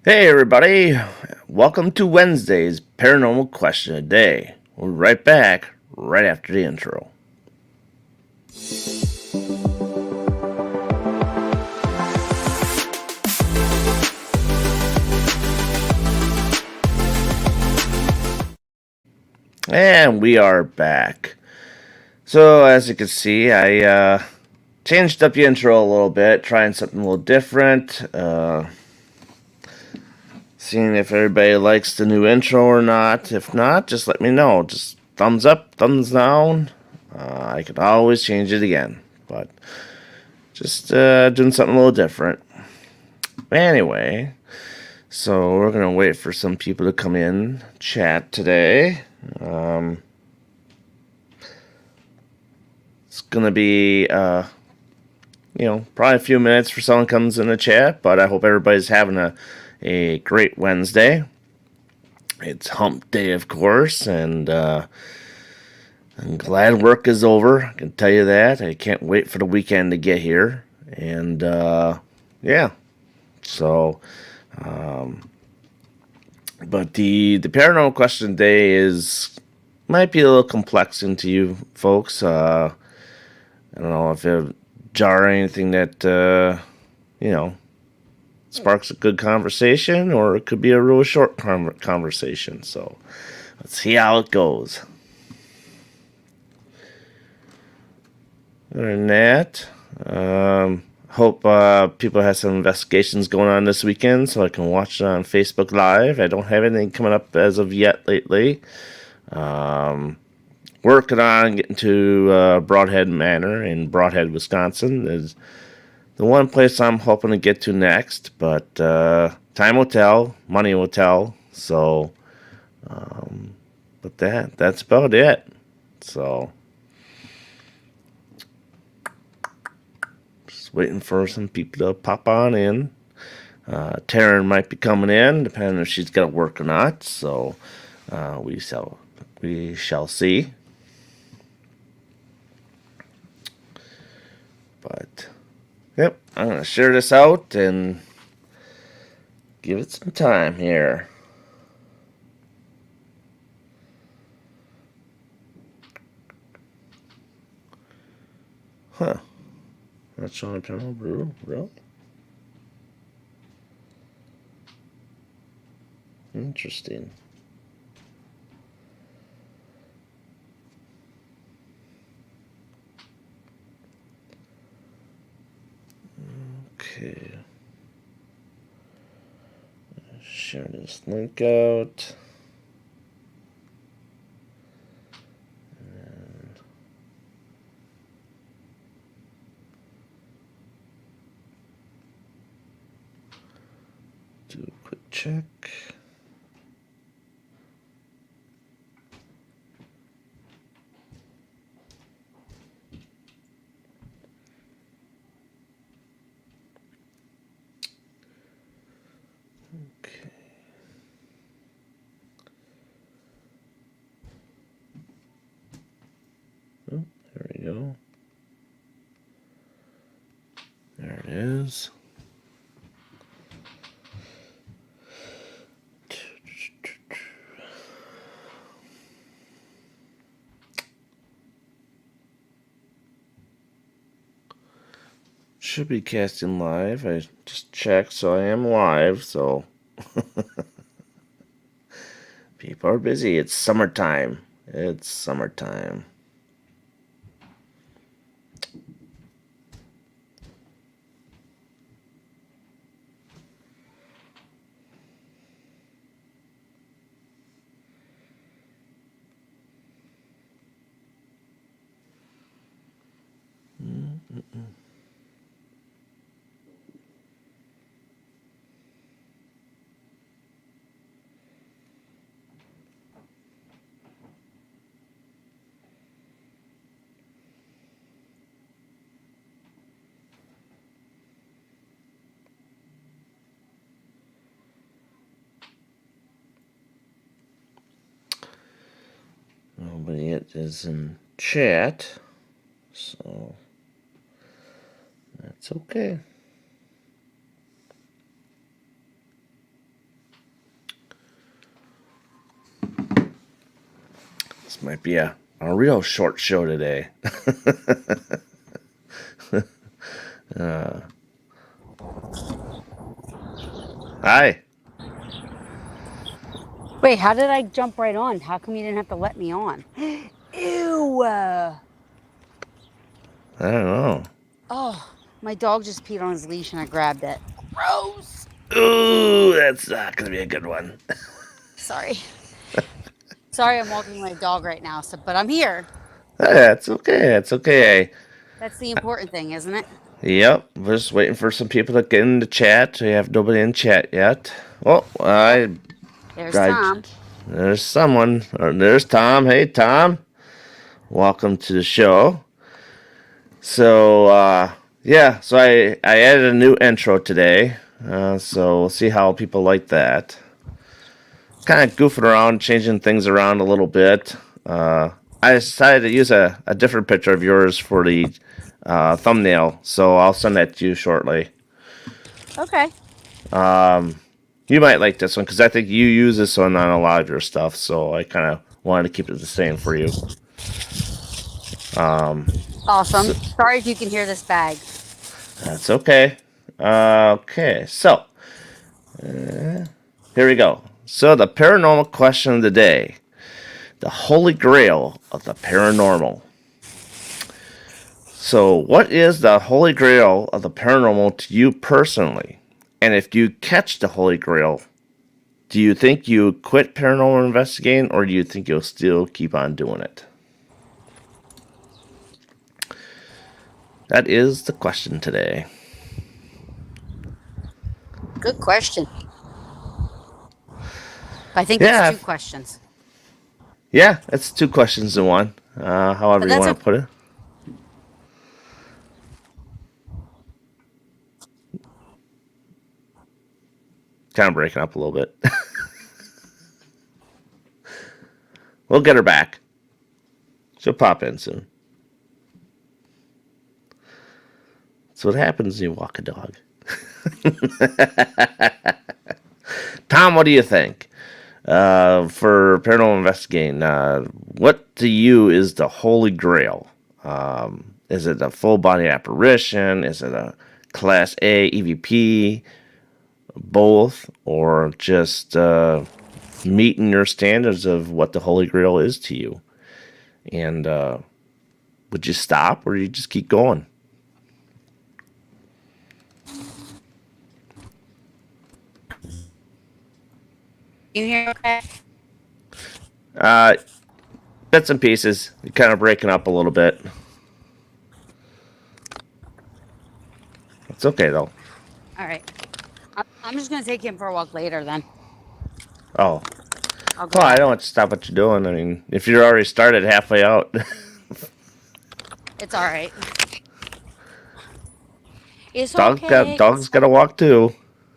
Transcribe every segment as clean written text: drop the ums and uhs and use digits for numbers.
Hey everybody, welcome to Wednesday's Paranormal Question a Day. We'll be right back right after the intro. And we are back. So as you can see, I changed up the intro a little bit, trying something a little different. Seeing if everybody likes the new intro or not. If not, just let me know. Just thumbs up, thumbs down. I could always change it again. But just doing something a little different. Anyway, so we're going to wait for some people to come in, chat today. It's going to be, probably a few minutes for someone comes in the chat, but I hope everybody's having a great Wednesday. It's hump day, of course, and I'm glad work is over. I can tell you that. I can't wait for the weekend to get here. And, yeah. So, but the paranormal question today might be a little complexing to you folks. I don't know if it jar anything that sparks a good conversation, or it could be a real short conversation. So let's see how it goes. Other than that, hope people have some investigations going on this weekend so I can watch it on Facebook Live. I don't have anything coming up as of yet lately. Working on getting to Broadhead Manor in Broadhead, Wisconsin is the one place I'm hoping to get to next. But time will tell, money will tell. So, but that's about it. So, just waiting for some people to pop on in. Taryn might be coming in, depending if she's got to work or not. So, we shall see. But, yep, I'm going to share this out and give it some time here. Huh. Not showing Eternal Brew, really? Interesting. Okay. Share this link out. And do a quick check. Okay. Oh, there we go. There it is. Should be casting live. I just checked, so I am live, so people are busy. It's summertime. It's summertime. Nobody yet is in chat, so that's okay. might be a real short show today. Hi. Wait, how did I jump right on? How come you didn't have to let me on? Ew. I don't know. Oh, my dog just peed on his leash and I grabbed it. Gross. Ooh, that's not gonna be a good one. Sorry. Sorry, I'm walking my dog right now, but I'm here. That's okay. That's okay. That's the important thing, isn't it? Yep, we're just waiting for some people to get in the chat. We have nobody in chat yet. Oh, Oh, there's I Tom. there's someone. There's Tom. Hey, Tom. Welcome to the show. So, yeah, so I added a new intro today. So we'll see how people like that. Kind of goofing around, changing things around a little bit. I decided to use a different picture of yours for the thumbnail, so I'll send that to you shortly. Okay. You might like this one because I think you use this one on a lot of your stuff, so I kind of wanted to keep it the same for you. Awesome. Sorry if you can hear this bag. That's okay. Okay, so here we go. So the paranormal question of the day: the holy grail of the paranormal. So, what is the holy grail of the paranormal to you personally? And if you catch the holy grail, do you think you quit paranormal investigating, or do you think you'll still keep on doing it? That is the question today. Good question. I think Yeah, it's two questions. yeah, it's two questions in one. However But you that's want okay. to put it. Kind of breaking up a little bit. We'll get her back. She'll pop in soon. That's what happens when you walk a dog. Tom, what do you think? For paranormal investigating, what to you is the holy grail? Is it a full body apparition? Is it a class A EVP? Both? Or just meeting your standards of what the holy grail is to you? And would you stop or do you just keep going? You hear okay? Uh, Bits and pieces. You're kind of breaking up a little bit. It's okay though. All right. I'm just going to take him for a walk later then. Oh, I'll go well, I out. don't want to stop what you're doing. I mean, if you're already started halfway out. It's all right. It's okay. Dog's got to walk too.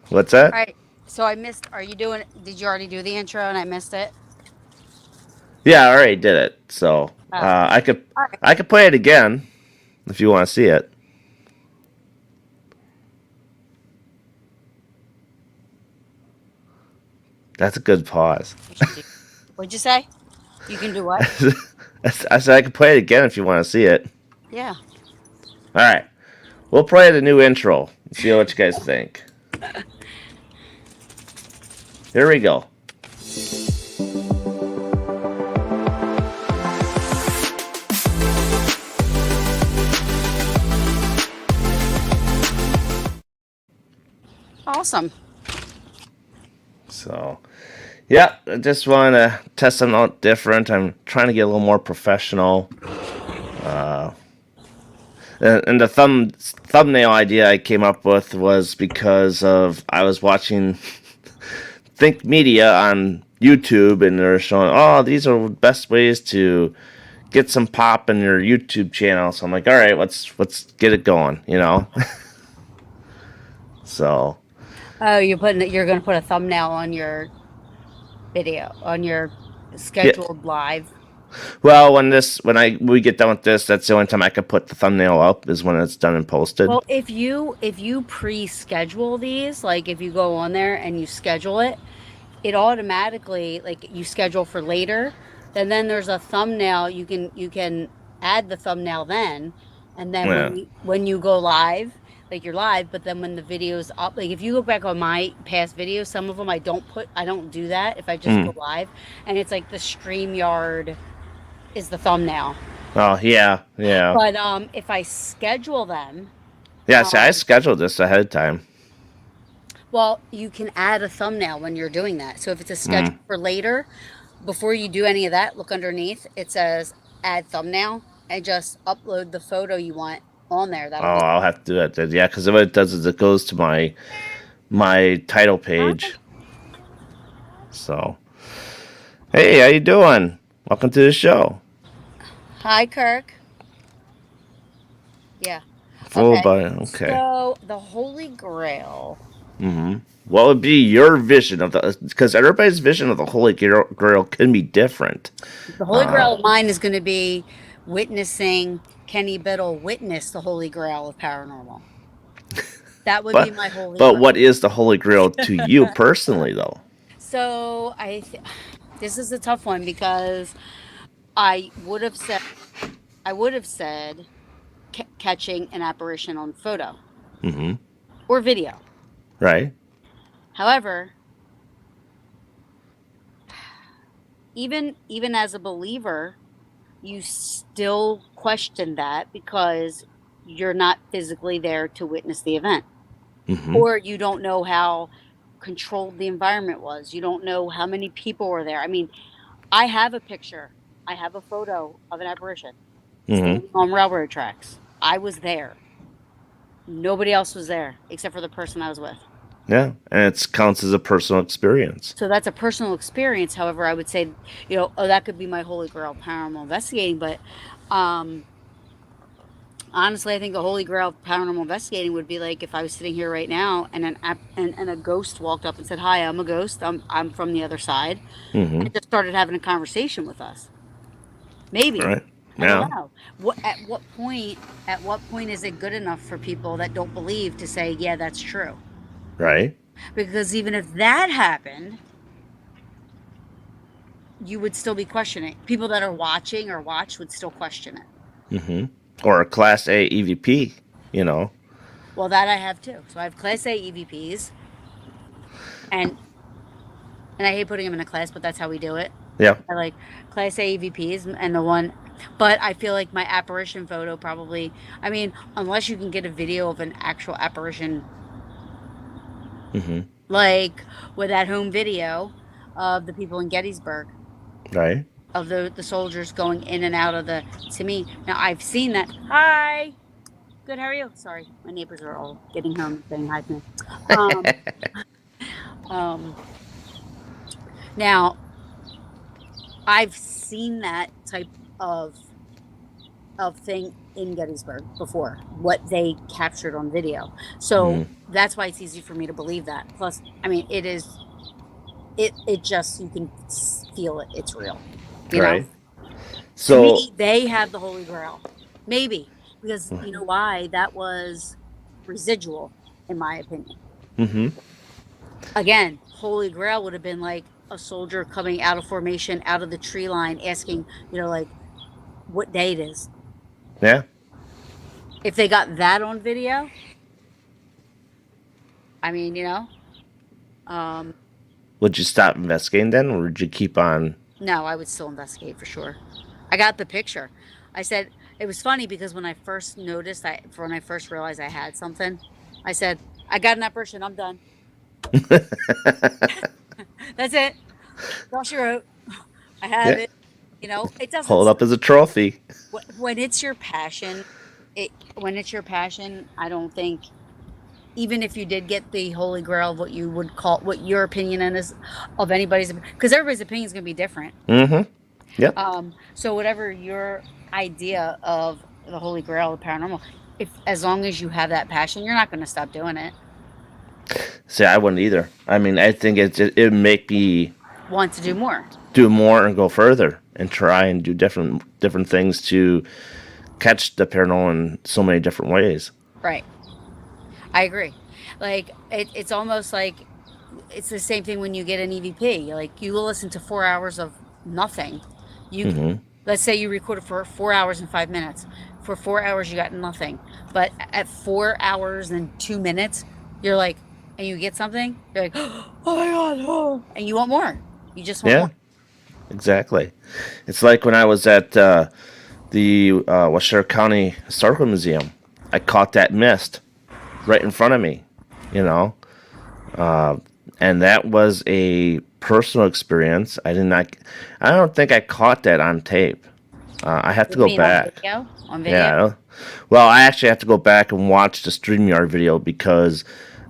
What's All that? right. So I missed. Are you doing? Did you already do the intro and I missed it? Yeah, I already did it. So Oh. All right. I could play it again if you want to see it. That's a good pause. What'd you say? You can do what? I said I could play it again if you want to see it. Yeah. All right, we'll play the new intro. See what you guys think. Here we go. Awesome. So, yeah, I just want to test something out different. I'm trying to get a little more professional. And the thumbnail idea I came up with was because of I was watching Think Media on YouTube, and they're showing, oh, these are the best ways to get some pop in your YouTube channel. So I'm like, all right, let's get it going, you know. So Oh, you're going to put a thumbnail on your video on your yeah. scheduled live. Well, when we get done with this, that's the only time I could put the thumbnail up is when it's done and posted. Well, if you pre-schedule these, like if you go on there and you schedule it, it automatically like you schedule for later. then there's a thumbnail. You can add the thumbnail then, and then Yeah. when you go live, like you're live, but then when the video's up, like if you look back on my past videos, some of them I don't do that if I just Mm. go live, and it's like the StreamYard is the thumbnail. Oh, yeah, yeah. But if I schedule them, Yeah, see, I um, scheduled this ahead of time. well, you can add a thumbnail when you're doing that. So if it's a schedule Mm. for later, before you do any of that, look underneath. It says add thumbnail and just upload the photo you want on there. Oh, That'll be I'll have to do that then. Yeah, because what it does is it goes to my title Hi. page. So, hey, how you doing? Welcome to the show. Hi, Kirk. Yeah. Full Okay. body. Okay. So the Holy Grail. Mm-hmm. What would be your vision of the? Because everybody's vision of the Holy Grail can be different. The Holy Uh, Grail of mine is going to be witnessing Kenny Biddle witness the Holy Grail of paranormal. That would be but my Holy but Grail. what is the Holy Grail to you personally, though? So this is a tough one because I would have said I would have said catching an apparition on photo Mm-hmm. or video. Right. However, even as a believer, you still question that because you're not physically there to witness the event, Mm-hmm. or you don't know how controlled the environment was. You don't know how many people were there. I mean, I have a picture. I have a photo of an apparition Mm-hmm. standing on railroad tracks. I was there. Nobody else was there except for the person I was with. Yeah, and it counts as a personal experience. So that's a personal experience. However, I would say, oh, that could be my holy grail paranormal investigating. But um, honestly, I think the holy grail of paranormal investigating would be like if I was sitting here right now and and a ghost walked up and said, "Hi, I'm a ghost. I'm from the other side," Mm-hmm. and just started having a conversation with us. Maybe. Right. I don't Yeah. know. At what point is it good enough for people that don't believe to say, yeah, that's true? Right. Because even if that happened, you would still be questioning. People that are watching or watch would still question it. Mm-hmm. Or a Class A EVP. You know. Well, that I have too. So I have Class A EVPs, and I hate putting them in a class, but that's how we do it. Yeah. I like Class A EVPs and the one, but I feel like my apparition photo probably. I mean, unless you can get a video of an actual apparition, Mm-hmm. like with that home video of the people in Gettysburg, Right. of the soldiers going in and out of the. To me, now I've seen that. Hi, good. How are you? Sorry, my neighbors are all getting home and saying hi to me. Um, um, now I've seen that type of thing in Gettysburg before, what they captured on video. So Mm-hmm. that's why it's easy for me to believe that. Plus, I mean, it is. It just you can feel it. It's real. You know. Right. To So. me, they have the Holy Grail. Maybe. Because you know why? That was residual, in my opinion. Mm-hmm. Again, Holy Grail would have been like a soldier coming out of formation, out of the tree line, asking, like, what day it is. Yeah. If they got that on video, I mean, um, Would you stop investigating then, or would you keep on? no, I would still investigate for sure. I got the picture. I said, it was funny because when I first noticed, when I first realized I had something, I said, I got an apparition. I'm done. That's it. Cross your road. I have Yeah. it. It doesn't. Hold up as a trophy. When it's your passion, when it's your passion, I don't think. Even if you did get the holy grail of what you would call what your opinion is of anybody's, because everybody's opinion is going to be different. Mm-hmm. Yep. So whatever your idea of the holy grail of paranormal, if as long as you have that passion, you're not going to stop doing it. See, I wouldn't either. I mean, I think it make me Want to do more. do more and go further and try and do different things to catch the paranormal in so many different ways. Right. I agree. Like it's almost like it's the same thing when you get an EVP. Like you will listen to 4 hours of nothing, You, Mm-hmm. let's say you recorded for 4 hours and 5 minutes. For 4 hours, you got nothing. But at 4 hours and 2 minutes, you're like, and you get something, you're like, oh my God, oh, and you want more. You just want Yeah, more. exactly. It's like when I was at the Washoe County Historical Museum. I caught that mist right in front of me, you know, and that was a personal experience. I did not. I don't think I caught that on tape. I have to What do you go mean on back. video? On video? Yeah. Well, I actually have to go back and watch the StreamYard video because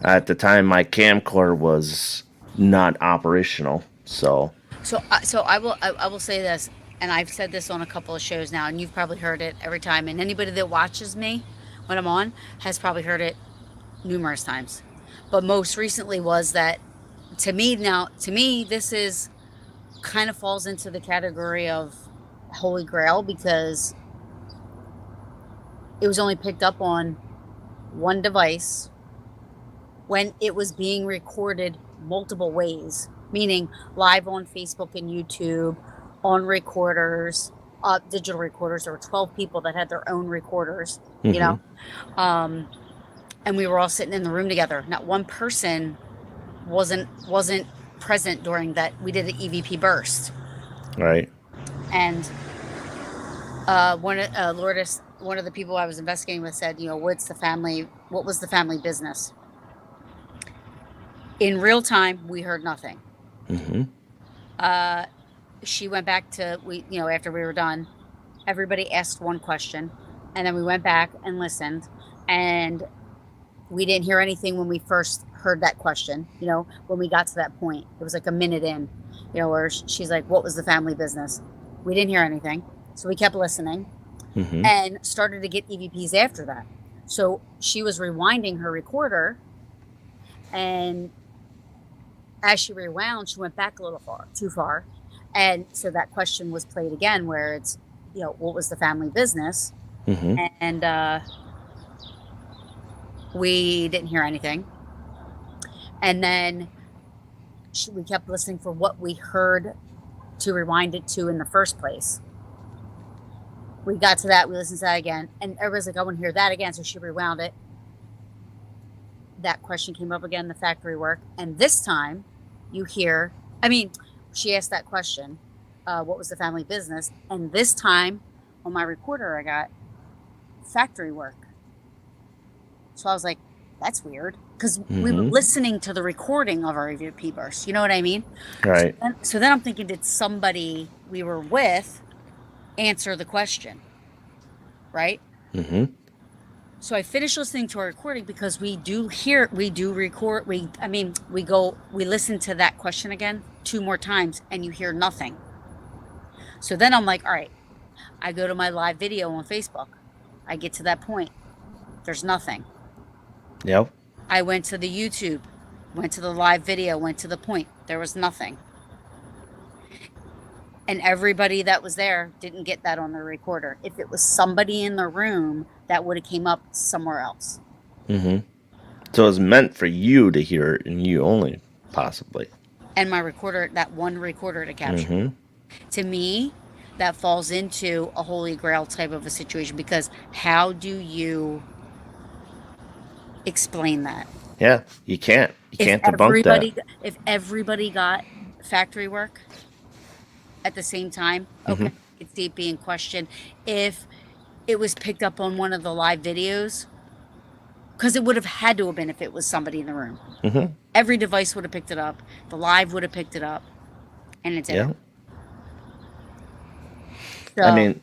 at the time my camcorder was not operational. So. So I will say this, and I've said this on a couple of shows now, and you've probably heard it every time. And anybody that watches me when I'm on has probably heard it numerous times. But most recently was that to me, this is kind of falls into the category of Holy Grail because it was only picked up on one device when it was being recorded multiple ways, meaning live on Facebook and YouTube, on recorders, digital recorders. There were 12 people that had their own recorders, you Hmm. know, um, and we were all sitting in the room together. Not one person wasn't present during that. We did an EVP burst, Right. and Lourdes, one of the people I was investigating with, said, What was the family business? In real time, we heard nothing. Hmm. Uh, she went back to after we were done. Everybody asked one question, and then we went back and listened, and we didn't hear anything when we first heard that question. When we got to that point, it was like a minute in. Where she's like, "What was the family business?" We didn't hear anything, so we kept listening Hmm. and started to get EVPs after that. So she was rewinding her recorder, and as she rewound, she went back a little too far. And so that question was played again, where it's, what was the family business? Hmm. And we didn't hear anything. And then we kept listening for what we heard to rewind it to in the first place. We got to that, we listened to that again, and everybody's like, I want to hear that again. So she rewound it. That question came up again, the factory work. And this time she asked that question, what was the family business? And this time on my recorder, I got factory work. So I was like, that's weird. Because we were Hmm. listening to the recording of our EVP burst. You know what I mean? Right. So then I'm thinking, did somebody we were with answer the question? Right? Hmm. So I finished listening to our recording because we listen to that question again 2 more times and you hear nothing. So then I'm like, all right, I go to my live video on Facebook. I get to that point. There's nothing. Yep. I went to the YouTube, went to the live video, went to the point. There was nothing. And everybody that was there didn't get that on their recorder. If it was somebody in the room, that would have came up somewhere else. Hmm. So it's meant for you to hear it and you only, possibly. And my recorder, that one recorder to capture. Hmm. To me, that falls into a Holy Grail type of a situation because how do you explain that? Yeah, you can't. You can't debunk that. If everybody got factory work at the same time, Hmm. okay, it's deep being questioned. If it was picked up on one of the live videos, because it would have had to have been if it was somebody in the room. Hmm. Every device would have picked it up. The live would have picked it up, and it didn't. Yeah. So, I mean,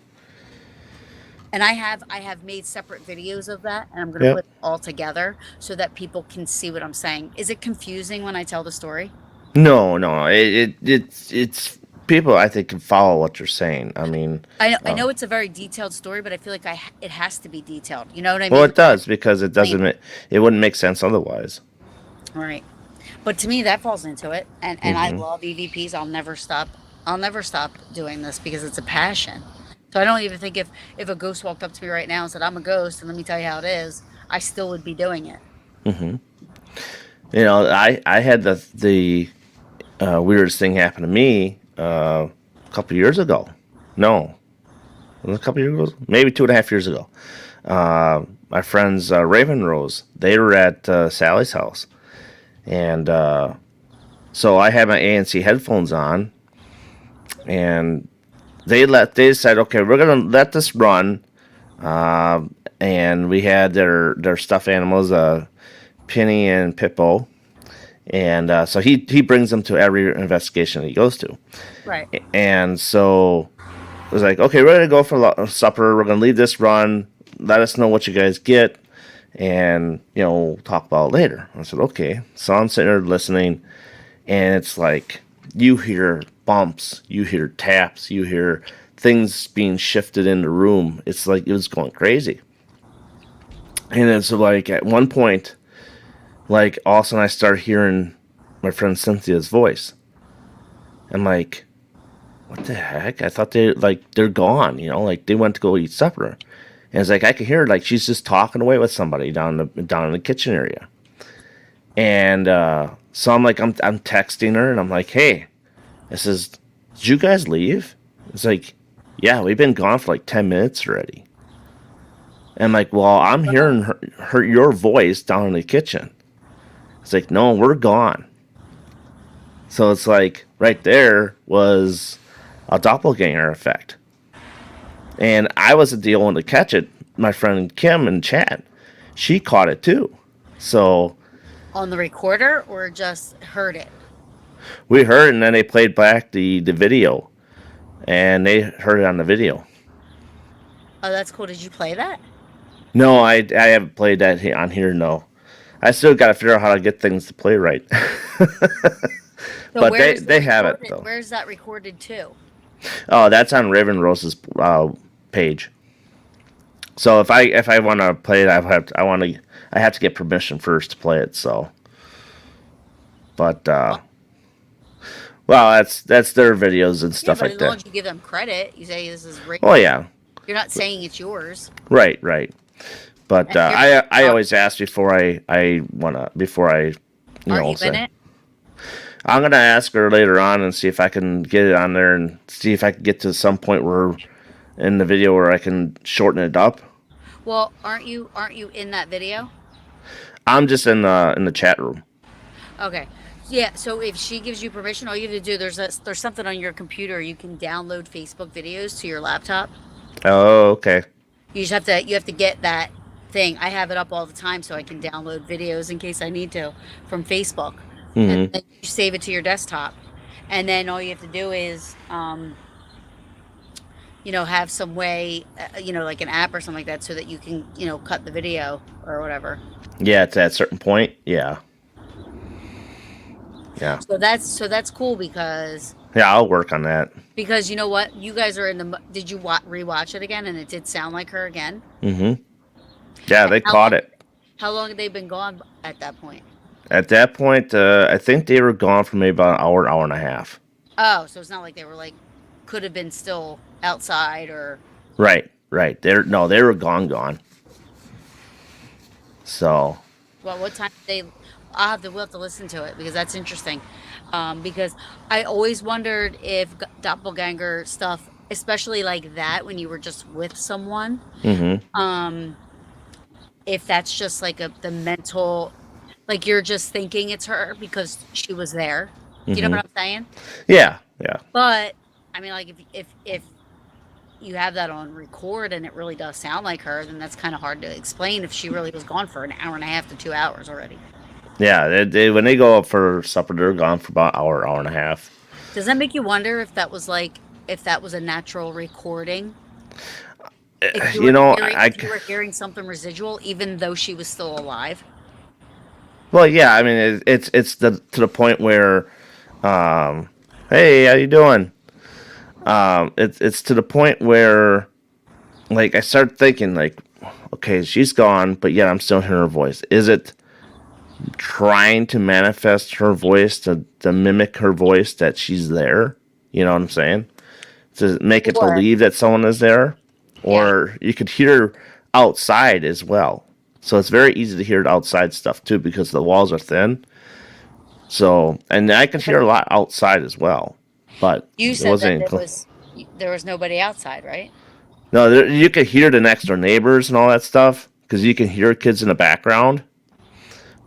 and I have made separate videos of that, and I'm going to yeah. put it all together so that people can see what I'm saying. Is it confusing when I tell the story? No. It's people. I think can follow what you're saying. I mean, I know it's a very detailed story, but I feel like it has to be detailed. You know what I well, mean? it does because it doesn't. It wouldn't make sense otherwise. Right. But to me, that falls into it, and I Hmm. love EVPs. I'll never stop. I'll never stop doing this because it's a passion. So I don't even think if a ghost walked up to me right now and said, "I'm a ghost," and let me tell you how it is, I still would be doing it. Hmm. I had the weirdest thing happen to me a couple years ago. No, it was a couple years ago, maybe 2.5 years ago. My friends Raven Rose, they were at Sally's house, and so I had my ANC headphones on, and they said, okay, we're gonna let this run, uh, and we had their stuffed animals, Penny and Pippo, and so he brings them to every investigation he goes to, Right. and so it was like, okay, we're gonna go for supper. We're gonna leave this run. Let us know what you guys get, and we'll talk about it later. I said, okay. So I'm sitting there listening, and it's like you hear bumps, you hear taps, you hear things being shifted in the room. It's like it was going crazy. And it's like at one point, like all of a sudden I start hearing my friend Cynthia's voice. I'm like, what the heck? I thought they're gone, like they went to go eat supper. And it's like I can hear her, like she's just talking away with somebody down in the kitchen area. And so I'm texting her, and I'm like, hey, I says, did you guys leave? It's like, yeah, we've been gone for like 10 minutes already. And I'm like, well, I'm hearing your voice down in the kitchen. It's like, no, we're gone. So it's like right there was a doppelganger effect. And I wasn't the only one to catch it. My friend Kim and Chad, she caught it too. So On the recorder or just heard it? we heard, and then they played back the video, and they heard it on the video. Oh, that's cool. Did you play that? No, I haven't played that on here. No, I still got to figure out how to get things to play right. So But where's they the have it recorded- though. Where's that recorded to? Oh, that's on Raven Rose's page. So if I want to play it, I have to get permission first to play it. So, but well, that's their videos and Yeah, stuff but like as long that. as you give them credit, you say this is Oh yeah, You're not saying it's yours. right. But And I always ask before I Aren't you say. in it? I'm gonna ask her later on and see if I can get it on there and see if I can get to some point where in the video where I can shorten it up. Well, aren't you in that video? I'm just in the chat room. Okay. Yeah, so if she gives you permission, all you have to do there's something on your computer. You can download Facebook videos to your laptop. Oh, okay. You have to get that thing. I have it up all the time so I can download videos in case I need to from Facebook. And then you save it to your desktop. And then all you have to do is have some way, like an app or something like that so that you can, cut the video or whatever. Yeah, it's at a certain point. Yeah. Yeah. So that's cool because I'll work on that. you know what? You guys are in the did you rewatch it again and it did sound like her again? Mm-hmm. Yeah, they How caught long- it. How long had they been gone at that point? At that point, I think they were gone for maybe about an hour and a half. Oh, so it's not like they were could have been still outside or Right. They were gone. So. well, what time did they? We'll have to listen to it because that's interesting. Because I always wondered if doppelganger stuff, especially like that, when you were just with someone, if that's just like the mental, like you're just thinking it's her because she was there. Do you know what I'm saying? Yeah. But I mean, like if you have that on record and it really does sound like her, then that's kind of hard to explain if she really was gone for an hour and a half to 2 hours already. Yeah. When they go up for supper, they're gone for about an hour and a half. Does that make you wonder if that was a natural recording? If you were hearing something residual, even though she was still alive. Well, yeah. I mean, it's to the point where, hey, how you doing? It's to the point where, like, I start thinking, like, okay, she's gone, but yet I'm still hearing her voice. Is it trying to manifest her voice to mimic her voice that she's there? You know what I'm saying? To make it believe that someone is there, or you could hear outside as well. So it's very easy to hear outside stuff too because the walls are thin. So, and I can hear a lot outside as well. But You said that There was nobody outside, right? No, you could hear the next door neighbors and all that stuff because you can hear kids in the background,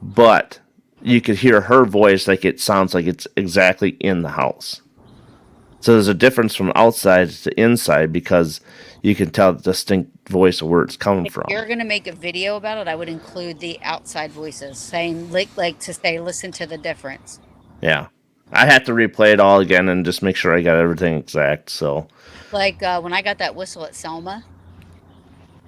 but you could hear her voice like it sounds like it's exactly in the house. So there's a difference from outside to inside because you can tell the distinct voice of where it's coming If from. you're gonna make a video about it, I would include the outside voices, saying like to say, listen to the difference. Yeah. I had to replay it all again and just make sure I got everything exact. So, Like when I got that whistle at Selma,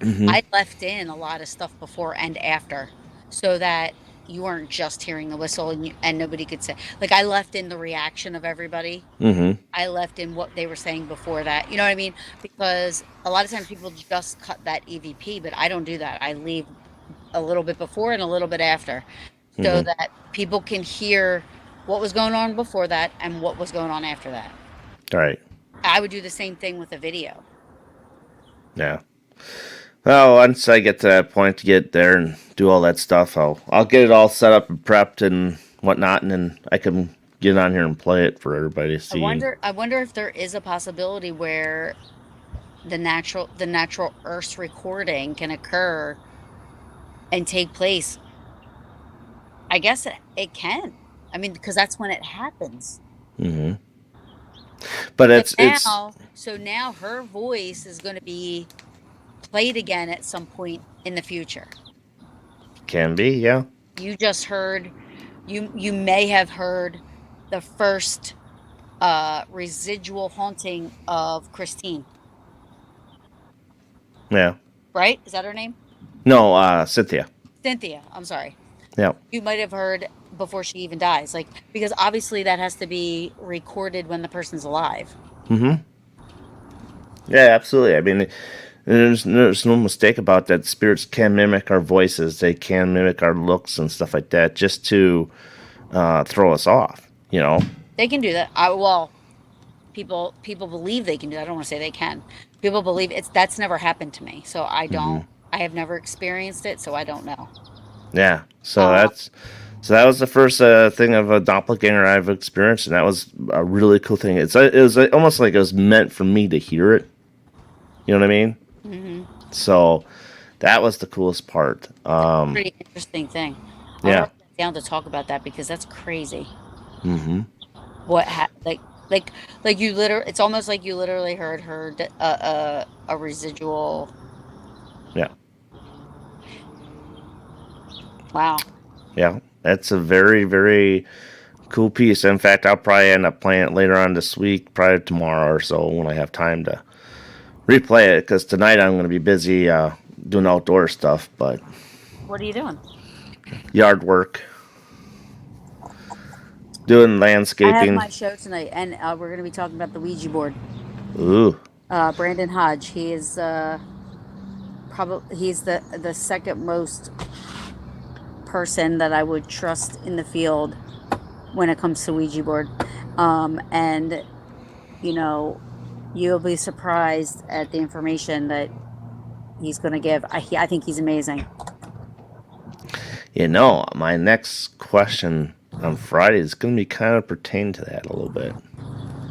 hmm I left in a lot of stuff before and after, so that you weren't just hearing the whistle and nobody could say. Like I left in the reaction of everybody. hmm I left in what they were saying before that. You know what I mean? Because a lot of times people just cut that EVP, but I don't do that. I leave a little bit before and a little bit after, so hmm that people can hear what was going on before that and what was going on after that. All right. I would do the same thing with a video. Yeah. Well, once I get to that point to get there and do all that stuff, I'll get it all set up and prepped and whatnot, and then I can get on here and play it for everybody to I see. wonder if there is a possibility where the natural Earth's recording can occur and take place. I guess it can. I mean, because that's when it happens. hmm But So now her voice is going to be played again at some point in the future. can be, yeah. You just heard, you may have heard the first residual haunting of Christine, Yeah. right? Is that her name? No, Cynthia. Cynthia. I'm sorry. Yeah. You might have heard before she even dies, like because obviously that has to be recorded when the person's alive. hmm Yeah, absolutely. I mean, there's no mistake about that. Spirits can mimic our voices. They can mimic our looks and stuff like that, just to throw us off. You know. They can do that. People believe they can do that. I don't want to say they can. People believe that's never happened to me. So I hmm don't I have never experienced it, so I don't know. Yeah. So Uh, that was the first thing of a doppelganger I've experienced, and that was a really cool thing. It was almost like it was meant for me to hear it. You know what I mean? mhm. So that was the coolest part. Pretty interesting thing. I'll Yeah. write that down to talk about that because that's crazy. hmm What like like you literally it's almost like you literally heard her a residual. Yeah. Wow. Yeah. That's a very, very cool piece. In fact, I'll probably end up playing it later on this week, probably tomorrow or so when I have time to replay it. Because tonight I'm going to be busy doing outdoor stuff, but What are you doing? yard work, doing I have landscaping. my show tonight, and we're going to be talking about the Ouija board. Ooh. Brandon Hodge. He is probably he's the second most person that I would trust in the field when it comes to Ouija board. And you know, you'll be surprised at the information that he's going to give. I think he's amazing. You know, my next question on Friday is going to be kind of pertain to that a little bit.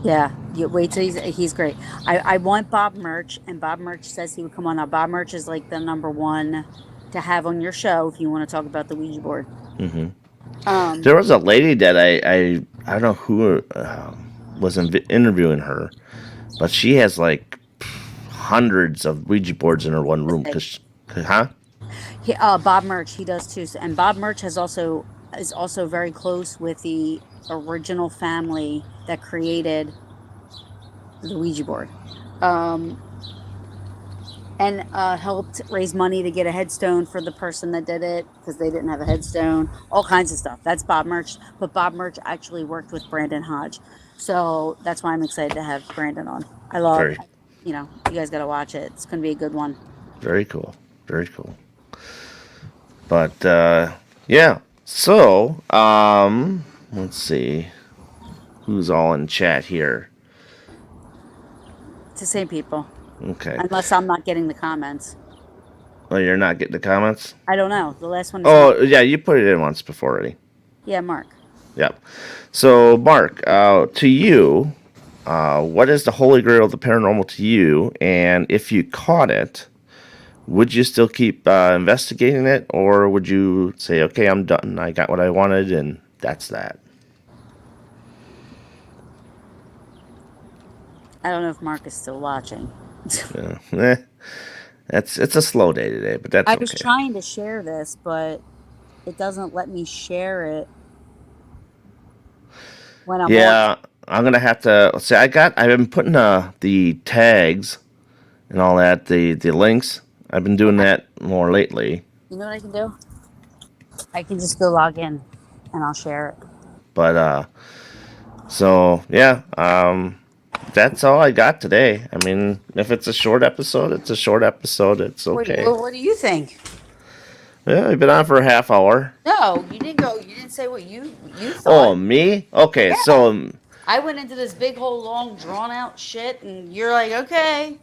Yeah, you wait till he's great. I want Bob Murch, and Bob Murch says he would come on. Now, Bob Murch is like the number one to have on your show if you want to talk about the Ouija board. hmm Um, There was a lady that I don't know who was interviewing her, but she has like hundreds of Ouija boards in her one room. Huh? Bob Murch, he does too, and Bob Murch is also very close with the original family that created the Ouija board, um, and helped raise money to get a headstone for the person that did it because they didn't have a headstone. All kinds of stuff. That's Bob Murch, but Bob Murch actually worked with Brandon Hodge, so that's why I'm excited to have Brandon on. I love, Very, you guys got to watch it. It's going to be a good one. very cool. Very cool. But yeah. So let's see who's all in chat here. It's the same people, Okay. unless I'm not getting the comments. Oh, you're not getting the comments? I don't know. The last one is Oh, Mark. yeah, you put it in once before already. Yeah, Mark. Yep. So, Mark, to you, what is the holy grail of the paranormal to you? And if you caught it, would you still keep investigating it, or would you say, okay, I'm done, I got what I wanted, and that's that? I don't know if Mark is still watching. Yeah. It's a slow day today, but that's I was okay. trying to share this, but it doesn't let me share it when I'm on. Yeah, I'm gonna have to say I've been putting the tags and all that, the links. I've been doing Okay. that more lately. You know what I can do? I can just go log in and I'll share it. But so yeah, that's all I got today. I mean, if it's a short episode, it's a short episode. It's okay. What do you think? Yeah, we've been on for a half hour. No, you didn't go. You didn't say what you Oh, thought. me? Okay, Yeah. so I went into this big whole long drawn out shit, and you're like, okay.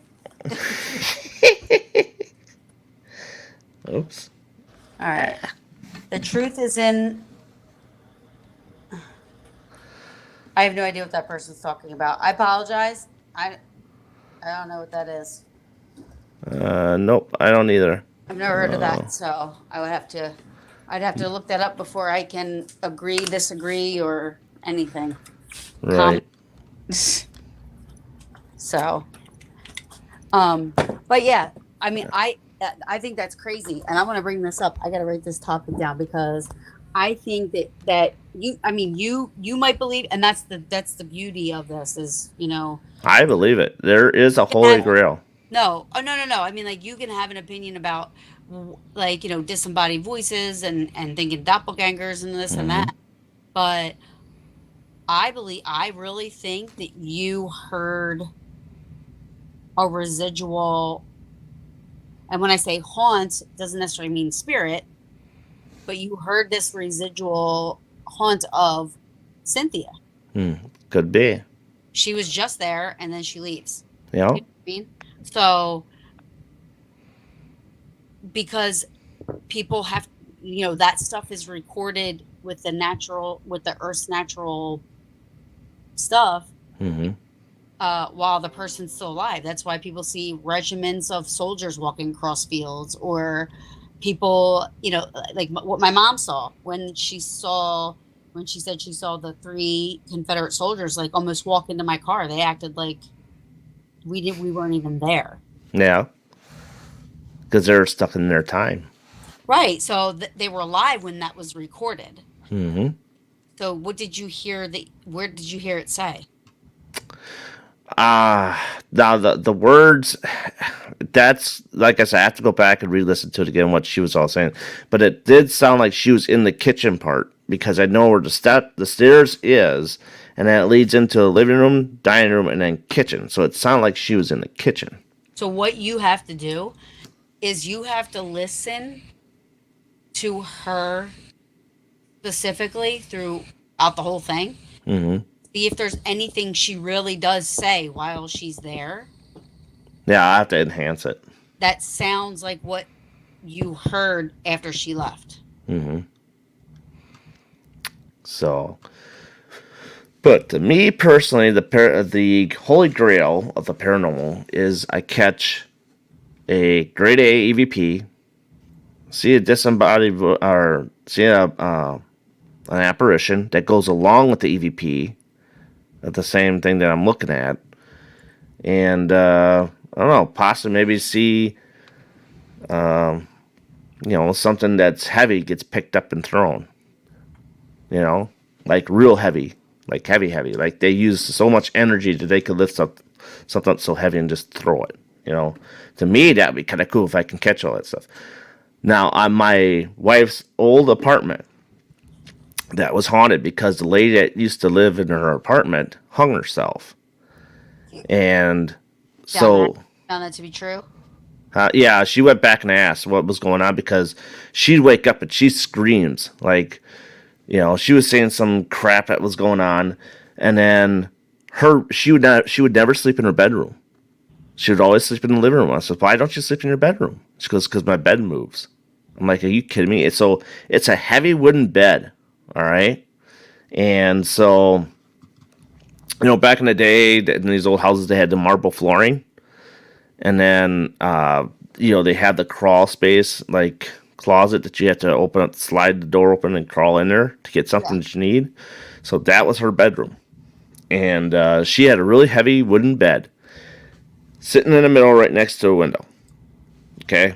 oops. All right. The truth is in. I have no idea what that person's talking about. I apologize. I don't know what that is. Nope, I don't either. I've never heard of that, so I'd have to look that up before I can agree, disagree, or anything. Right. So, um, but yeah, I mean, I think that's crazy, and I want to bring this up. I got to write this topic down because I think that I mean, you might believe, and that's the beauty of this is, I believe it. There is a holy that grail. no, oh no. I mean, like you can have an opinion about like disembodied voices and thinking doppelgangers and this and Hmm. that, but I really think that you heard a residual, and when I say haunt, it doesn't necessarily mean spirit, but you heard this residual haunt of Cynthia. Hmm. Could be. She was just there and then she leaves. Yeah. You know what I mean? So because people have, that stuff is recorded with the Earth's natural stuff, Hmm. while the person's still alive. That's why people see regiments of soldiers walking across fields, or people, like what my mom saw when she said she saw the three Confederate soldiers like almost walk into my car. They acted like we weren't even there. Yeah. Because they're stuck in their time. Right. So they were alive when that was recorded. Hmm. So what did you hear where did you hear it say? Now the words, that's like I said, I have to go back and re-listen to it again what she was all saying. But it did sound like she was in the kitchen part because I know where the stairs is, and then it leads into the living room, dining room, and then kitchen. So it sounded like she was in the kitchen. So what you have to do is you have to listen to her specifically throughout the whole thing. Hmm. See if there's anything she really does say while she's there Yeah, I have to enhance it. that sounds like what you heard after she left. Hmm. So, but to me personally, the holy grail of the paranormal is I catch a grade A EVP, see a disembodied or see an apparition that goes along with the EVP, at the same thing that I'm looking at, and I don't know, possibly maybe see something that's heavy gets picked up and thrown. Like real heavy, like heavy. Like they use so much energy that they could lift up something so heavy and just throw it. To me that'd be kind of cool if I can catch all that stuff. Now on my wife's old apartment, that was haunted because the lady that used to live in her apartment hung herself, and Found that so found that to be true. yeah, she went back and asked what was going on because she'd wake up and she screams like, she was saying some crap that was going on, and then she would never sleep in her bedroom. She would always sleep in the living room. I said, "Why don't you sleep in your bedroom?" She goes, "Because my bed moves." I'm like, "Are you kidding me?" It's a heavy wooden bed, all right, and so Back in the day, in these old houses, they had the marble flooring, and then they had the crawl space, like closet that you had to open up, slide the door open, and crawl in there to get Yeah. something that you need. So that was her bedroom, and she had a really heavy wooden bed sitting in the middle, right next to a window. Okay.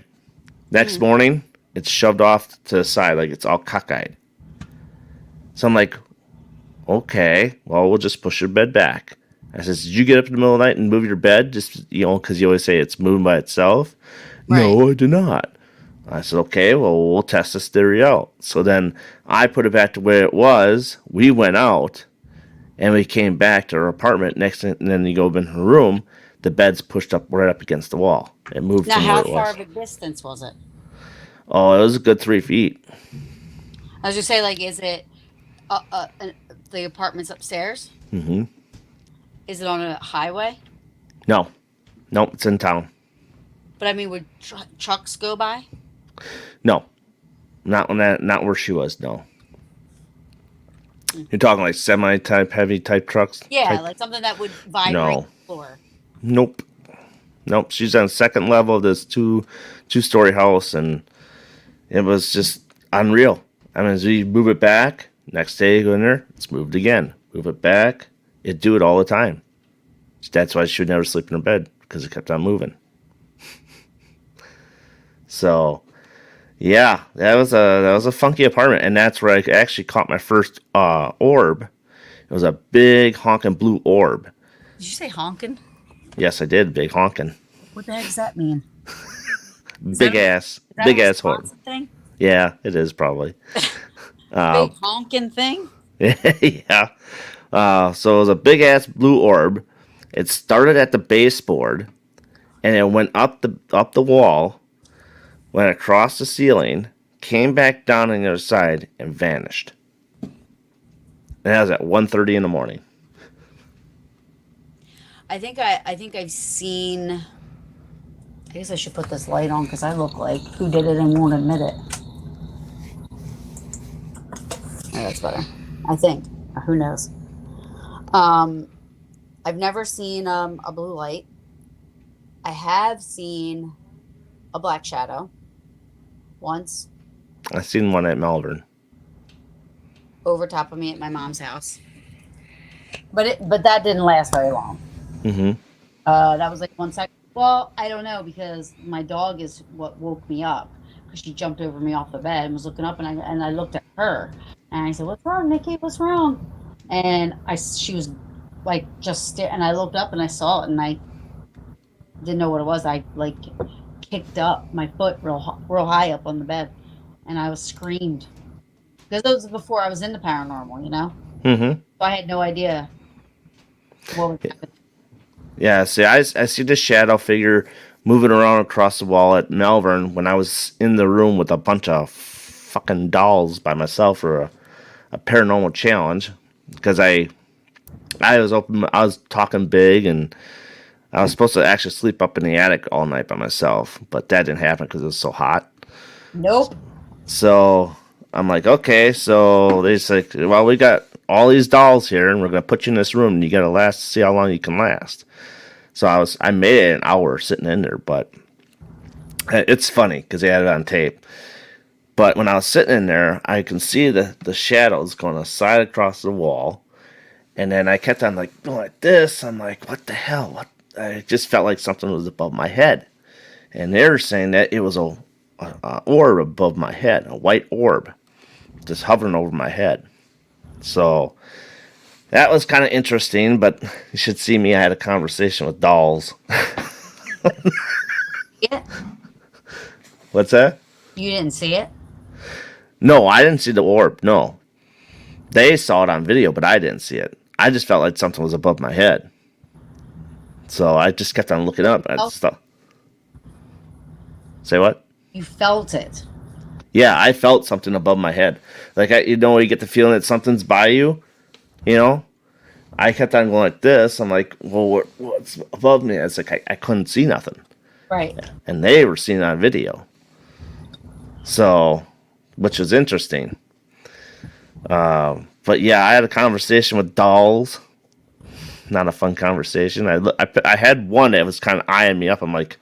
Next Mm. morning, it's shoved off to the side, like it's all cockeyed. So I'm like, okay, well, we'll just push your bed back. I says, did you get up in the middle of the night and move your bed? Just, because you always say it's moving by itself. Right. No, I did not. I said, okay, well, we'll test this theory out. So then I put it back to where it was. We went out and we came back to her apartment next, and then you go in her room. The bed's pushed up right up against the wall. It moved Now, from where how it far was. of a distance was it? Oh, it was a good 3 feet. I was just say, like, is it the apartment's upstairs? Mm-hmm. Is it on a highway? No, no, it's in town. But I mean, would trucks go by? No, not where she was. No, Mm. you're talking like semi-type, heavy type trucks. Yeah, Type? like something that would vibrate No, the floor. nope, nope. She's on the second level of this two-story house, and it was just unreal. I mean, as we move it back, next day you go in there, it's moved again. Move it back, it do it all the time. That's why she would never sleep in her bed, because it kept on moving. So yeah, that was a funky apartment, and that's where I actually caught my first orb. It was a big honking blue orb. Did you say honking? Yes, I did, big honking, What the heck does that mean? Is big that a, ass, is that a big ass horn. Wisconsin thing? Yeah, it is probably. Uh, Big honking thing? yeah. So it was a big ass blue orb. It started at the baseboard, and it went up the wall, went across the ceiling, came back down on the other side, and vanished. And that was at 1:30 in the morning. I think I've seen. I guess I should put this light on because I look like who did it and won't admit it. Oh, that's better. I think. Who knows? Um, I've never seen a blue light. I have seen a black shadow once I seen one at Melbourne. over top of me at my mom's house, but that didn't last very long. Mm-hmm. That was like 1 second. Well, I don't know because my dog is what woke me up because she jumped over me off the bed and was looking up, and I looked at her and I said, "What's wrong, Nikki? What's wrong?" And she was like and I looked up and I saw it and I didn't know what it was. I like kicked up my foot real high up on the bed, and I was screamed because that was before I was in the paranormal, you know. Mm-hmm. So I had no idea what was happening. Yeah, see, I see the shadow figure moving around across the wall at Melbourne when I was in the room with a bunch of fucking dolls by myself for a paranormal challenge because I was talking big, and I was supposed to actually sleep up in the attic all night by myself, but that didn't happen because it was so hot. Nope. So I'm like, okay. So they say, well, we got all these dolls here, and we're gonna put you in this room, and you gotta see how long you can last. So I made it an hour sitting in there, but it's funny because they had it on tape. But when I was sitting in there, I can see the shadows going aside across the wall, and then I kept on like going like this. I'm like, what the hell? What? I just felt like something was above my head, and they were saying that it was a orb above my head, a white orb, just hovering over my head. So that was kind of interesting, but you should see me. I had a conversation with dolls. Yeah. What's that? You didn't see it? No, I didn't see the orb. No. They saw it on video, but I didn't see it. I just felt like something was above my head. So I just kept on looking up at Oh, stuff. Say what? you felt it. Yeah, I felt something above my head. Like, you get the feeling that something's by you, you know? I kept on going like this. I'm like, well, what's above me? It's like, I couldn't see nothing. Right. And they were seeing it on video. So, which was interesting. But yeah, I had a conversation with dolls. not a fun conversation. I had one that was kind of eyeing me up. I'm like,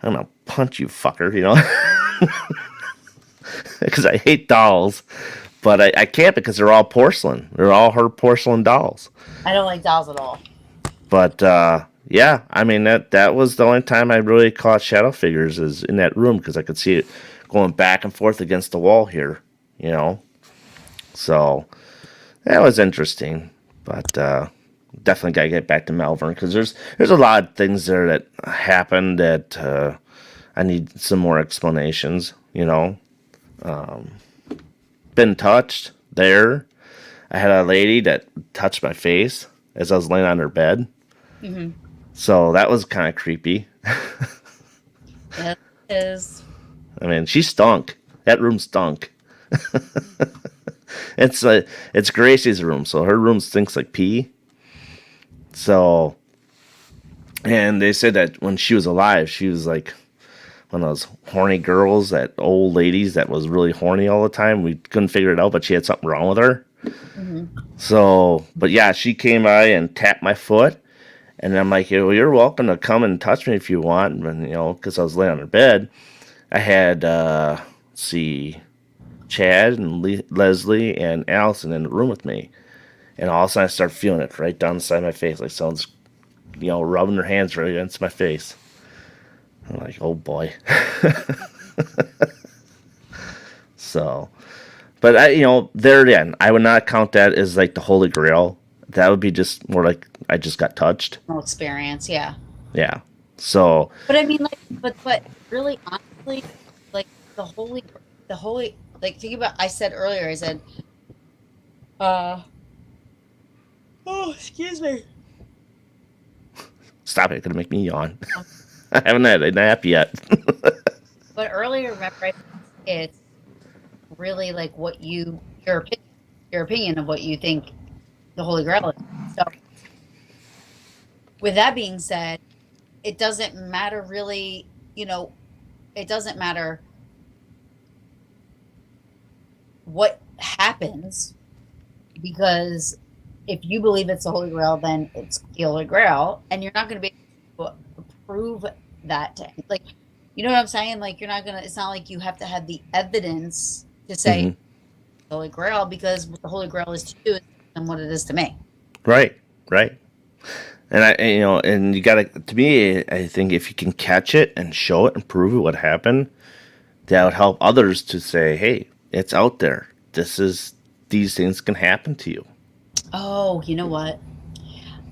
I'm gonna punch you, fucker, you know, because I hate dolls, but I can't because they're all porcelain. They're all her porcelain dolls. I don't like dolls at all. But yeah, I mean that was the only time I really caught shadow figures is in that room because I could see it going back and forth against the wall here, you know. So that was interesting, but definitely gotta get back to Malvern because there's a lot of things there that happened that I need some more explanations. You know, been touched there. I had a lady that touched my face as I was laying on her bed. Mm-hmm. So that was kind of creepy. It is. I mean, she stunk. That room stunk. It's Gracie's room, so her room stinks like pee. So, and they said that when she was alive, she was like one of those horny girls, that old ladies that was really horny all the time. We couldn't figure it out, but she had something wrong with her. Mm-hmm. So, but yeah, she came by and tapped my foot. And I'm like, well, you're welcome to come and touch me if you want. And, you know, because I was laying on her bed. I had, let's see, Chad and Leslie and Allison in the room with me. And all of a sudden I start feeling it right down the side of my face. Like someone's, you know, rubbing their hands right against my face. I'm like, oh boy. So, but I, you know, there again, I would not count that as like the Holy Grail. That would be just more like I just got touched. No experience, yeah. Yeah. So, But I mean, like, but really, honestly, like the holy, like, think about. I said earlier, I said, oh, excuse me. stop it. It's going to make me yawn. I haven't had a nap yet. But earlier, remember, it's really like your opinion of what you think the Holy Grail is. So, with that being said, it doesn't matter really, it doesn't matter what happens because if you believe it's the Holy Grail, then it's the Holy Grail, and you're not going to be able to prove that to like, you know what I'm saying? Like, you're not gonna. It's not like you have to have the evidence to say Mhm. the Holy Grail because what the Holy Grail is to you and what it is to me. Right. Right. You know, and you gotta, to me, I think if you can catch it and show it and prove it what happened, that would help others to say, hey, it's out there. These things can happen to you. Oh, you know what?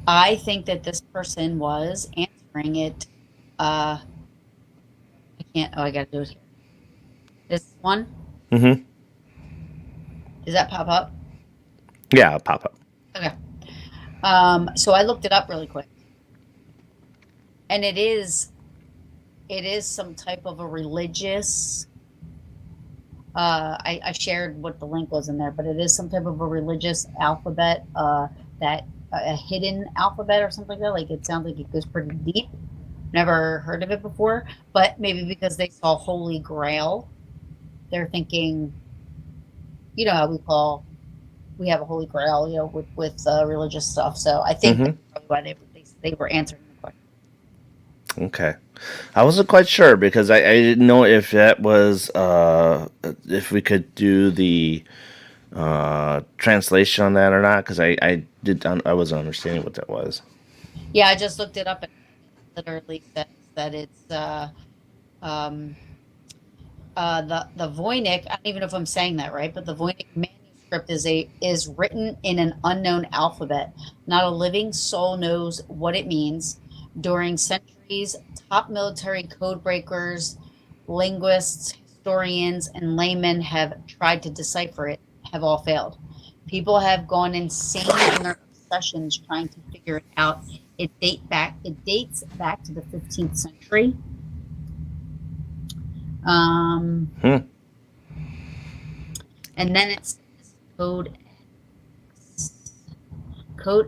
I think that this person was answering it. I can't. Oh, I gotta do it here. This one. Mm-hmm. Does that pop up? Yeah, pop up. Okay. So I looked it up really quick, and it is some type of a religious. I shared what the link was in there, but it is some type of a religious alphabet. That a hidden alphabet or something like that. Like it sounds like it goes pretty deep. Never heard of it before, but maybe because they saw Holy Grail, they're thinking, you know how we have a Holy Grail, with religious stuff. So I think Mm-hmm. that's probably why they were answering the question. Okay. I wasn't quite sure because I didn't know if that was if we could do the translation on that or not because I wasn't understanding what that was. Yeah, I just looked it up and it literally says that it's um, the Voynich. I don't even know if I'm saying that right, but the Voynich manuscript is written in an unknown alphabet. Not a living soul knows what it means. During centuries, top military code breakers, linguists, historians, and laymen have tried to decipher it, have all failed. People have gone insane in their obsessions trying to figure it out. It dates back to the 15th century. Hmm. And then it says code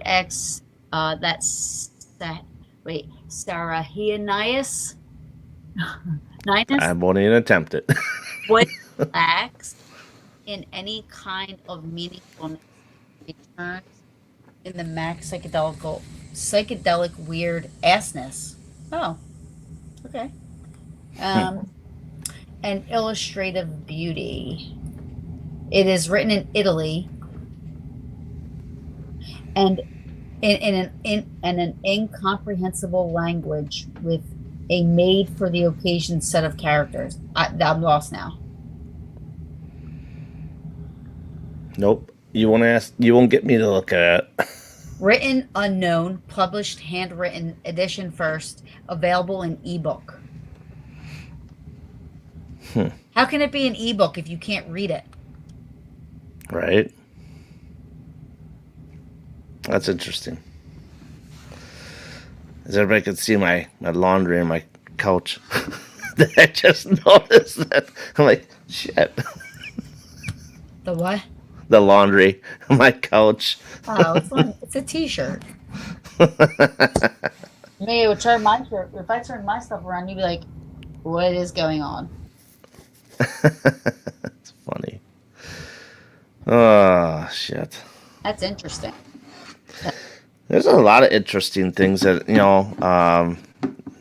X. That's that. Wait, Sarahianias. I Ninus won't even attempt it. what lacks in any kind of meaningfulness returns in the max psychedelical psychedelic weird assness. Oh, okay. Hmm. Um, and illustrative beauty. It is written in Italy and in an incomprehensible language with a made for the occasion set of characters. I'm lost now. Nope. You won't ask. You won't get me to look at it. Written unknown, published handwritten, edition first, available in ebook. How can it be an ebook if you can't read it? Right. That's interesting. As everybody can see my laundry and my couch. I just noticed that. I'm like, shit. The what? The laundry, my couch. Oh, it's a t-shirt. Maybe it would turn my shirt. If I turn my stuff around, you'd be like, what is going on? It's funny. Oh, shit. That's interesting. There's a lot of interesting things that,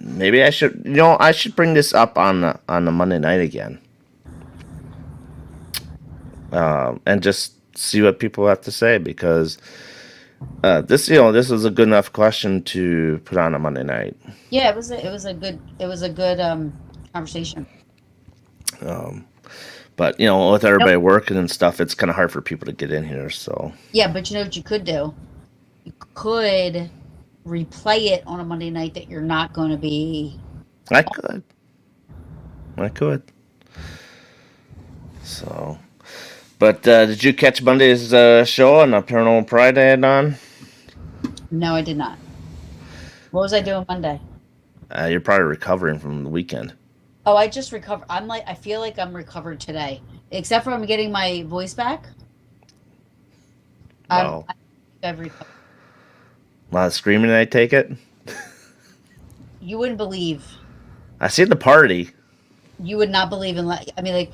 maybe I should bring this up on the Monday night again. And just see what people have to say, because this is a good enough question to put on a Monday night. Yeah, it was a good conversation. But with everybody working and stuff, it's kind of hard for people to get in here. So Yeah, but you know what you could do? You could replay it on a Monday night that you're not going to be. I could, I could. So, but did you catch Monday's show on the Paranormal Pride I had on? No, I did not. What was I doing Monday? You're probably recovering from the weekend. Oh, I just recovered. I feel like I'm recovered today, except for I'm getting my voice back. Wow. I think I've recovered. A lot of screaming, I take it. You wouldn't believe. I see the party. You would not believe in. I mean, like,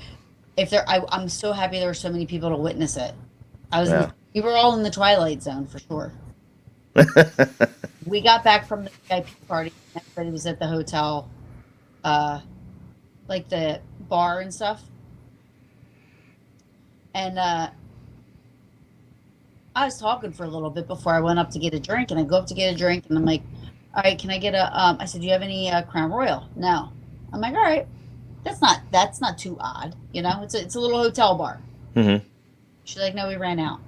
if there, I'm so happy there were so many people to witness it. Yeah. We were all in the twilight zone for sure. We got back from the VIP party. Everybody was at the hotel, like the bar and stuff. And I was talking for a little bit before I went up to get a drink, and I go up to get a drink, and I'm like, "All right, can I get a?" I said, "Do you have any Crown Royal?" No. I'm like, "All right, that's not too odd, you know. It's a little hotel bar." Mm-hmm. She's like, "No, we ran out."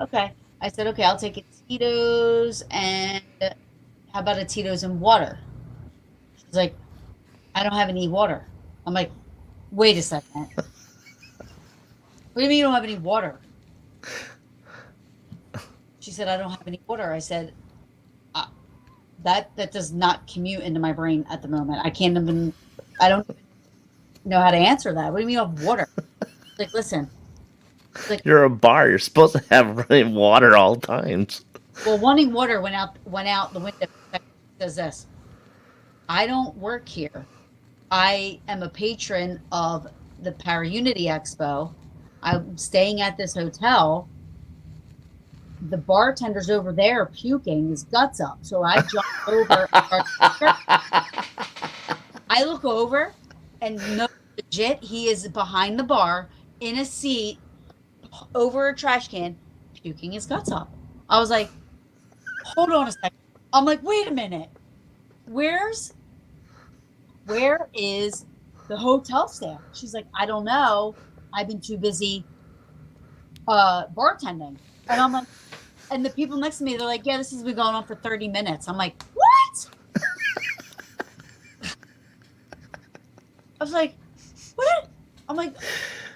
Okay. I said, "Okay, I'll take a Tito's and how about a Tito's and water?" She's like, "I don't have any water." I'm like, "Wait a second. What do you mean you don't have any water?" She said, "I don't have any water." I said, that does not commute into my brain at the moment. I don't know how to answer that. What do you mean you have water? Like, listen, like, You're a bar. You're supposed to have running water all times. well, wanting water went out the window. It says this: I don't work here. I am a patron of the Para Unity Expo. I'm staying at this hotel. The bartender's over there puking his guts up. So I jump over. I look over, and no, legit, he is behind the bar in a seat over a trash can, puking his guts up. I was like, hold on a second. I'm like, wait a minute. Where is the hotel staff? She's like, I don't know. I've been too busy bartending. And I'm like, and the people next to me, they're like, yeah, this has been going on for 30 minutes. I'm like, what? I was like, what? I'm like,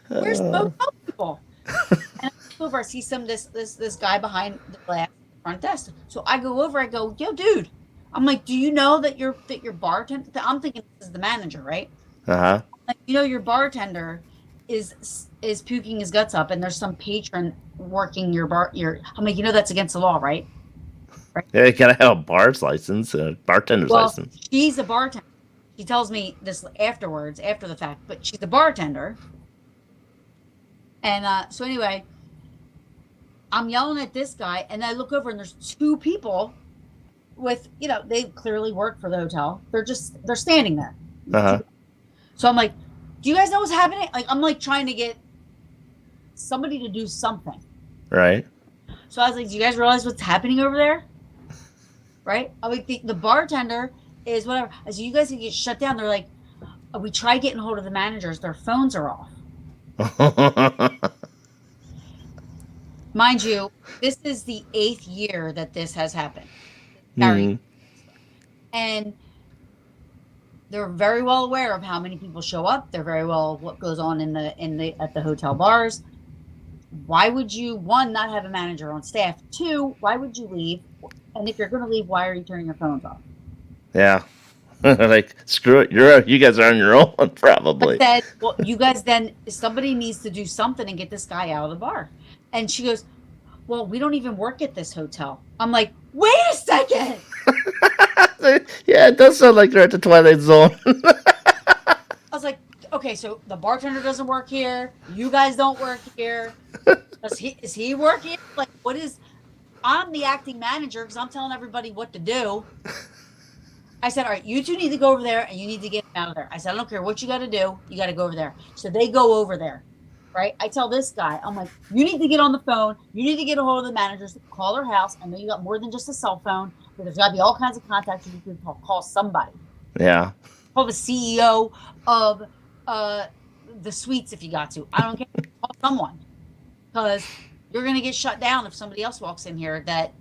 where's the hotel people? And I go over, I see this guy behind the glass front desk. So I go over, I go, yo, dude. I'm like, do you know that your bartender? I'm thinking this is the manager, right? Uh-huh. Like, your bartender is puking his guts up, and there's some patron working your bar. I'm like, that's against the law, right? Right. Yeah, you gotta have a bar's license, a bartender's Well, license. she's a bartender. She tells me this afterwards, after the fact, but she's a bartender. And so anyway, I'm yelling at this guy, and I look over, and there's two people with, they clearly work for the hotel. They're standing there. Uh-huh. So I'm like, do you guys know what's happening? Like, I'm like trying to get somebody to do something. Right. So I was like, do you guys realize what's happening over there? Right? I'm like, the bartender is whatever. I said, you guys can get shut down. They're like, we try getting hold of the managers. Their phones are off. Mind you, this is the 8th year that this has happened. Hmm. And they're very well aware of how many people show up. They're very well what goes on at the hotel bars. Why would you, one, not have a manager on staff? Two, why would you leave? And if you're going to leave, why are you turning your phones off? Yeah. Like, screw it. You guys are on your own, I probably. said, well, you guys then, somebody needs to do something and get this guy out of the bar. And she goes, well, we don't even work at this hotel. I'm like, wait a second. Yeah, it does sound like they're at the Twilight Zone. I was like, okay, so the bartender doesn't work here. You guys don't work here. Is he working? Like, what is, I'm the acting manager because I'm telling everybody what to do. I said, all right, you two need to go over there and you need to get him out of there. I said, I don't care what you got to do. You got to go over there. So they go over there, right? I tell this guy, I'm like, you need to get on the phone. You need to get a hold of the managers, call their house. I know you got more than just a cell phone, but there's got to be all kinds of contacts you can call somebody. Yeah. Call the CEO of the suites if you got to. I don't care. Call someone because you're going to get shut down if somebody else walks in here that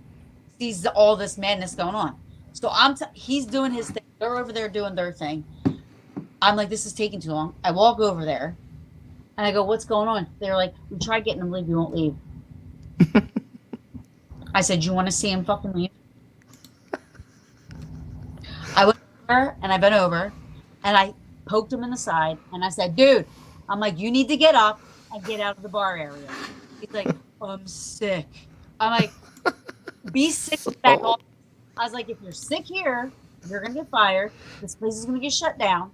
sees all this madness going on. So he's doing his thing. They're over there doing their thing. I'm like, this is taking too long. I walk over there and I go, what's going on? They're like, we tried getting him to leave. He won't leave. I said, you want to see him fucking leave? I went over and I bent over and I poked him in the side and I said, dude, I'm like, you need to get up and get out of the bar area. He's like, I'm sick. I'm like, be sick back off. I was like, if you're sick here, you're going to get fired. This place is going to get shut down.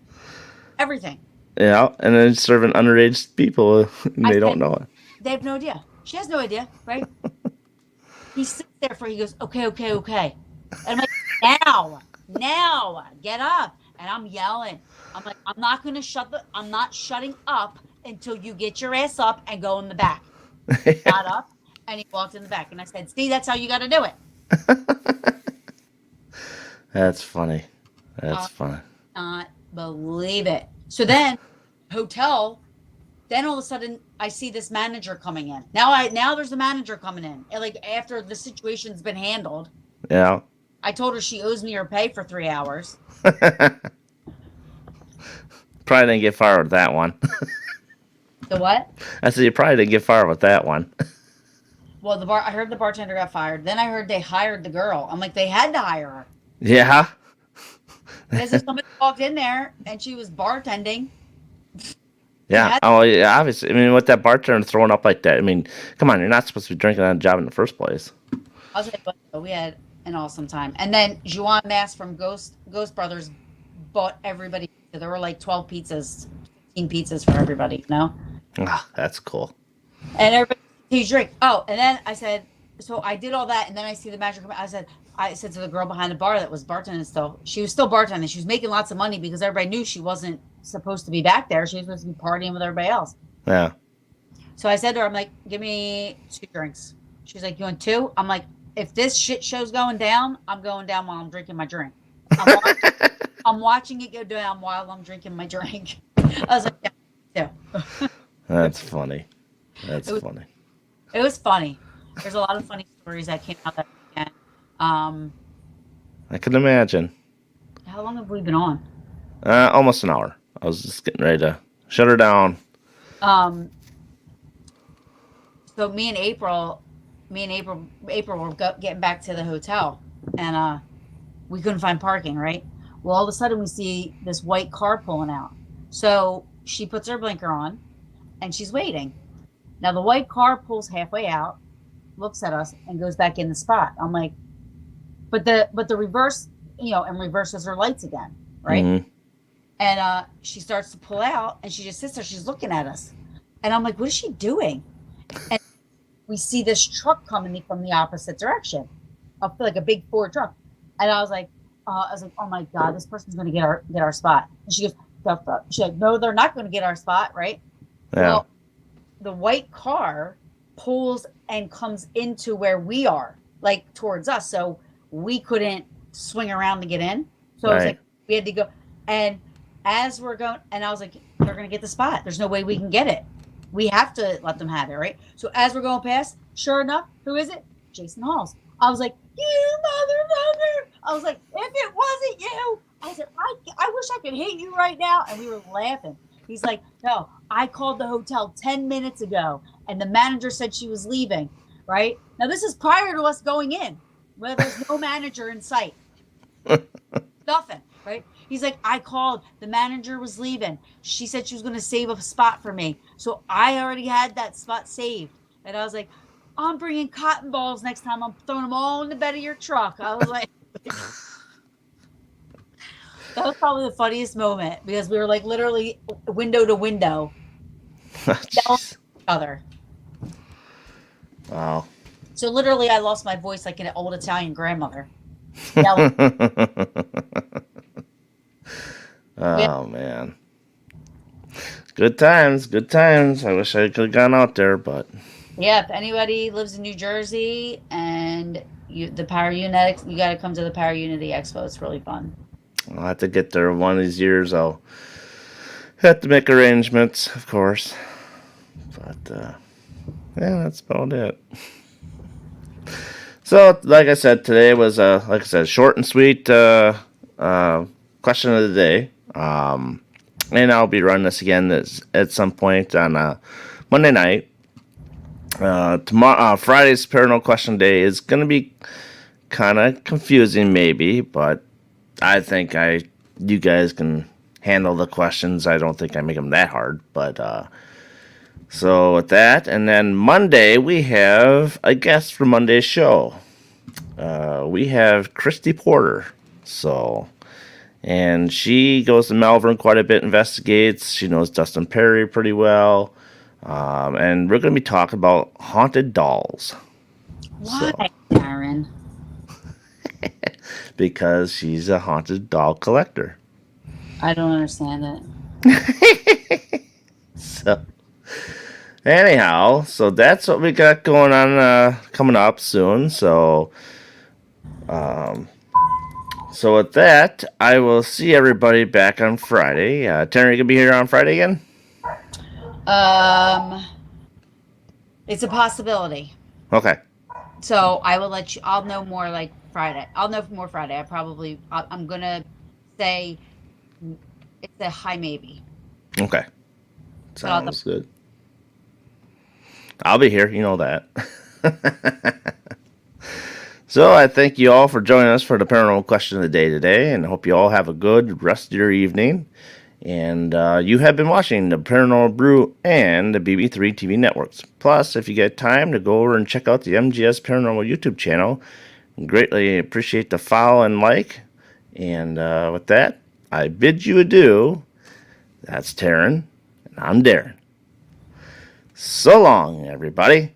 Everything. Yeah, and then serving underage people, and they don't know it. They have no idea. She has no idea, right? He sits there he goes, okay. And I'm like, now, get up. And I'm yelling. I'm like, I'm not shutting up until you get your ass up and go in the back. He got up and he walked in the back. And I said, see, that's how you got to do it. That's funny. That's funny. Not believe it. So then, hotel. Then all of a sudden, I see this manager coming in. Now there's a manager coming in. And like after the situation's been handled. Yeah. I told her she owes me her pay for 3 hours. Probably didn't get fired with that one. The what? I said you probably didn't get fired with that one. Well, I heard the bartender got fired. Then I heard they hired the girl. I'm like, they had to hire her. Yeah. Because if somebody walked in there and she was bartending. Yeah. Oh, yeah. Obviously, I mean, with that bartender throwing up like that, I mean, come on, you're not supposed to be drinking on a job in the first place. I'll tell you what, we had an awesome time. And then Juan Mass from Ghost Brothers bought everybody. There were like 12 pizzas, 15 pizzas for everybody, you know? Ah, that's cool. And everybody, you drink. Oh, and then I said, so I did all that, and then I see the manager come. I said to the girl behind the bar that was bartending still, she was still bartending. She was making lots of money because everybody knew she wasn't supposed to be back there. She was supposed to be partying with everybody else. Yeah. So I said to her, I'm like, give me 2 drinks. She's like, you want 2? I'm like, if this shit show's going down, I'm going down while I'm drinking my drink. I'm watching it go down while I'm drinking my drink. I was like, yeah, too. That's funny. That's funny. It was funny. There's a lot of funny stories that came out that weekend. I can imagine. How long have we been on? Almost an hour. I was just getting ready to shut her down. So me and April were getting back to the hotel, and we couldn't find parking, right? Well, all of a sudden we see this white car pulling out. So she puts her blinker on, and she's waiting. Now the white car pulls halfway out, looks at us, and goes back in the spot. I'm like, but the reverse, and reverses her lights again, right? Mm-hmm. And she starts to pull out, and she just sits there. She's looking at us, and I'm like, what is she doing? And we see this truck coming from the opposite direction, like a big Ford truck. And I was like, oh my god, this person's gonna get our spot. And she goes, she's like, no, they're not gonna get our spot, right? Yeah. Well, the white car pulls and comes into where we are, like towards us. So we couldn't swing around to get in. So it was Right. like we had to go. And as we're going, and I was like, they're gonna get the spot. There's no way we can get it. We have to let them have it, right? So as we're going past, sure enough, who is it? Jason Halls. I was like, you motherfucker! I was like, if it wasn't you, I said, I wish I could hit you right now. And we were laughing. He's like, no, I called the hotel 10 minutes ago and the manager said she was leaving, right? Now, this is prior to us going in, where there's no manager in sight. Nothing, right? He's like, I called. The manager was leaving. She said she was going to save a spot for me. So I already had that spot saved. And I was like, I'm bringing cotton balls next time. I'm throwing them all in the bed of your truck. I was like, that was probably the funniest moment because we were like literally window to window yelling at Jeez. each other. Wow. So literally, I lost my voice like an old Italian grandmother. Yelling. Yeah, Oh man. Good times, good times. I wish I could have gone out there, but yeah. If anybody lives in New Jersey and the Power Unit, you got to come to the Power Unity Expo. It's really fun. I'll have to get there one of these years. I'll have to make arrangements, of course. But yeah, that's about it. So, like I said, today was like I said, short and sweet question of the day. And I'll be running this again at some point on Monday night. Tomorrow, Friday's Paranormal Question Day is going to be kind of confusing, maybe, but I think you guys can handle the questions. I don't think I make them that hard, but so with that, and then Monday we have a guest for Monday's show. We have Christy Porter. So, and she goes to Malvern quite a bit, investigates. She knows Dustin Perry pretty well. And we're going to be talking about haunted dolls. Why, So, Aaron? because she's a haunted doll collector. I don't understand So, anyhow, so that's what we got going on coming up soon. So with that, I will see everybody back on Friday. Terry, you gonna be here on Friday again? it. It's a possibility. Okay. So I will let you. I'll know more like Friday. I'll know more Friday. I'm gonna say it's a high maybe. Okay. But I'll, Sounds good. I'll be here. You know that. So I thank you all for joining us for the paranormal question of the day today, and hope you all have a good rest of your evening. And you have been watching the Paranormal Brew and the BB3 TV networks. Plus, if you get time to go over and check out the MGS Paranormal YouTube channel, greatly appreciate the follow and like. And with that, I bid you adieu. That's Taryn, and I'm Darren. So long, everybody.